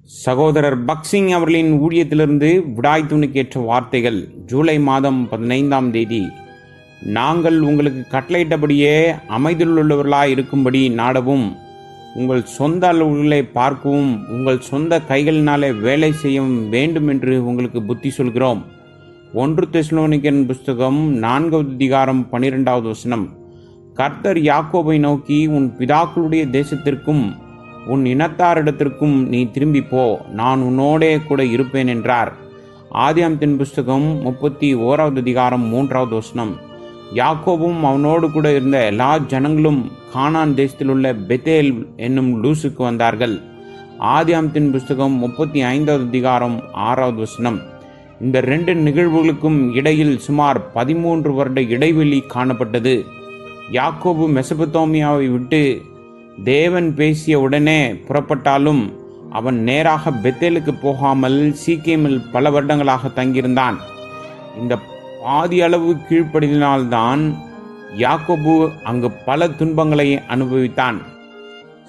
சகோதரர் பக்சிங் அவர்களின் ஊழியத்திலிருந்து விடாய்த்துணுக்கேற்ற வார்த்தைகள். ஜூலை மாதம் 15ஆம் தேதி. நாங்கள் உங்களுக்கு கட்டளையிட்டபடியே அமைதியுள்ளவர்களாய் இருக்கும்படி நாடவும், உங்கள் சொந்த அளவுகளை பார்க்கவும், உங்கள் சொந்த கைகளினாலே வேலை செய்யவும் வேண்டும் என்று உங்களுக்கு புத்தி சொல்கிறோம். 1 தெசலோனிக்கன் புஸ்தகம் 4வது அதிகாரம் 12வது வசனம். கர்த்தர் யாக்கோபை நோக்கி, உன் பிதாக்களுடைய தேசத்திற்கும் உன் இனத்தாரிடத்திற்கும் நீ திரும்பி போ, நான் உன்னோடே கூட இருப்பேன் என்றார். ஆதியாகமத்தின் புஸ்தகம் 31வது அதிகாரம் 3வது வசனம். யாக்கோபும் அவனோடு கூட இருந்த எல்லா ஜனங்களும் கானான் தேசத்தில் உள்ள பெத்தேல் என்னும் லூசுக்கு வந்தார்கள். ஆதியாகமத்தின் புஸ்தகம் 35வது அதிகாரம் 6வது வசனம். இந்த 2 நிகழ்வுகளுக்கும் இடையில் சுமார் 13 வருட இடைவெளி காணப்பட்டது. யாக்கோபு மெசபத்தோமியாவை விட்டு தேவன் பேசிய உடனே புறப்பட்டாலும் அவன் நேராக பெத்தேலுக்கு போகாமல் சீக்கேமில் பல வருடங்களாக தங்கியிருந்தான். இந்த பாதி அளவு கீழ்ப்படினால்தான் யாக்கோபு அங்கு பல துன்பங்களை அனுபவித்தான்.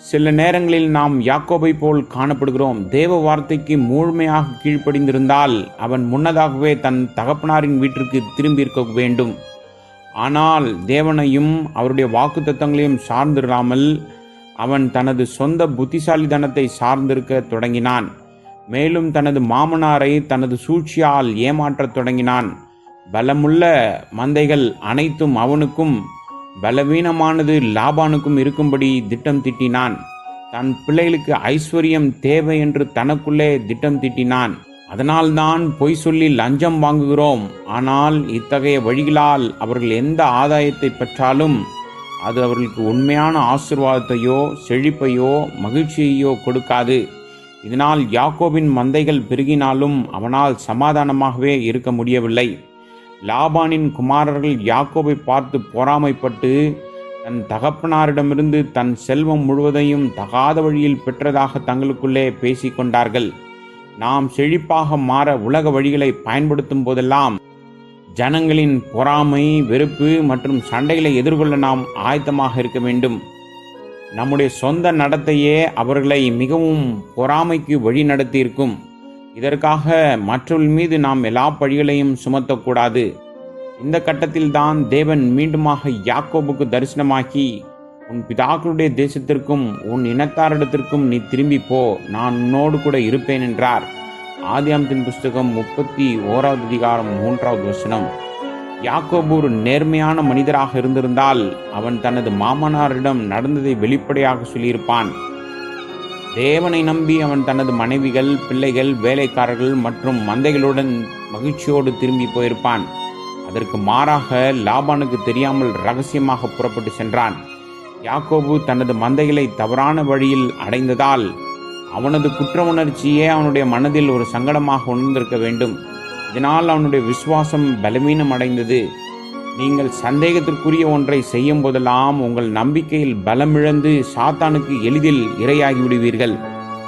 சில நேரங்களில் நாம் யாக்கோபை போல் காணப்படுகிறோம். தேவ வார்த்தைக்கு முழுமையாக கீழ்ப்படிந்திருந்தால் அவன் முன்னதாகவே தன் தகப்பனாரின் வீட்டிற்கு திரும்பி இருக்க வேண்டும். ஆனால் தேவனையும் அவருடைய வாக்குத்தத்தங்களையும் சார்ந்திராமல் அவன் தனது சொந்த புத்திசாலித்தனத்தை சார்ந்திருக்க தொடங்கினான். மேலும் தனது மாமனாரை தனது சூழ்ச்சியால் ஏமாற்றத் தொடங்கினான். பலமுள்ள மந்தைகள் அனைத்தும் அவனுக்கும், பலவீனமானது லாபானுக்கும் இருக்கும்படி திட்டம் தீட்டினான். தன் பிள்ளைகளுக்கு ஐஸ்வர்யம் தேவை என்று தனக்குள்ளே திட்டம் தீட்டினான். அதனால்தான் பொய் சொல்லி லஞ்சம் வாங்குகிறோம். ஆனால் இத்தகைய வழிகளால் அவர்கள் எந்த ஆதாயத்தை பெற்றாலும் அது அவர்களுக்கு உண்மையான ஆசீர்வாதத்தையோ செழிப்பையோ மகிழ்ச்சியையோ கொடுக்காது. இதனால் யாக்கோபின் மந்தைகள் பெருகினாலும் அவனால் சமாதானமாகவே இருக்க முடியவில்லை. லாபானின் குமாரர்கள் யாக்கோபை பார்த்து பொறாமைப்பட்டு தன் தகப்பனாரிடமிருந்து தன் செல்வம் முழுவதையும் தகாத வழியில் பெற்றதாக தங்களுக்குள்ளே பேசிக்கொண்டார்கள். நாம் செழிப்பாக மாற உலக வழிகளை பயன்படுத்தும் போதெல்லாம் ஜனங்களின் பொறாமை, வெறுப்பு மற்றும் சண்டைகளை எதிர்கொள்ள நாம் ஆயத்தமாக இருக்க வேண்டும். நம்முடைய சொந்த நடத்தையே அவர்களை மிகவும் பொறாமைக்கு வழி நடத்தியிருக்கும். இதற்காக மற்றவர்கள் மீது நாம் எல்லா பழிகளையும் சுமத்தக்கூடாது. இந்த கட்டத்தில்தான் தேவன் மீண்டுமாக யாக்கோபுக்கு தரிசனமாக்கி, உன் பிதாக்களுடைய தேசத்திற்கும் உன் இனத்தாரிடத்திற்கும் நீ திரும்பி போ, நான் உன்னோடு கூட இருப்பேன் என்றார். ஆதியாகமத்தின் புஸ்தகம் 31வது அதிகாரம் 3வது வசனம். யாக்கோபு ஒரு நேர்மையான மனிதராக இருந்திருந்தால் அவன் தனது மாமனாரிடம் நடந்ததை வெளிப்படையாக சொல்லியிருப்பான். தேவனை நம்பி அவன் தனது மனைவிகள், பிள்ளைகள், வேலைக்காரர்கள் மற்றும் மந்தைகளுடன் மகிழ்ச்சியோடு திரும்பி போயிருப்பான். அதற்கு மாறாக லாபானுக்கு தெரியாமல் ரகசியமாக புறப்பட்டு சென்றான். யாக்கோபு தனது மந்தைகளை தவறான வழியில் அடைந்ததால் அவனது குற்ற உணர்ச்சியே அவனுடைய மனதில் ஒரு சங்கடமாக உணர்ந்திருக்க வேண்டும். இதனால் அவனுடைய விசுவாசம் பலவீனம் அடைந்தது. நீங்கள் சந்தேகத்திற்குரிய ஒன்றை செய்யும் போதெல்லாம் உங்கள் நம்பிக்கையில் பலமிழந்து சாத்தானுக்கு எளிதில் இரையாகி விடுவீர்கள்.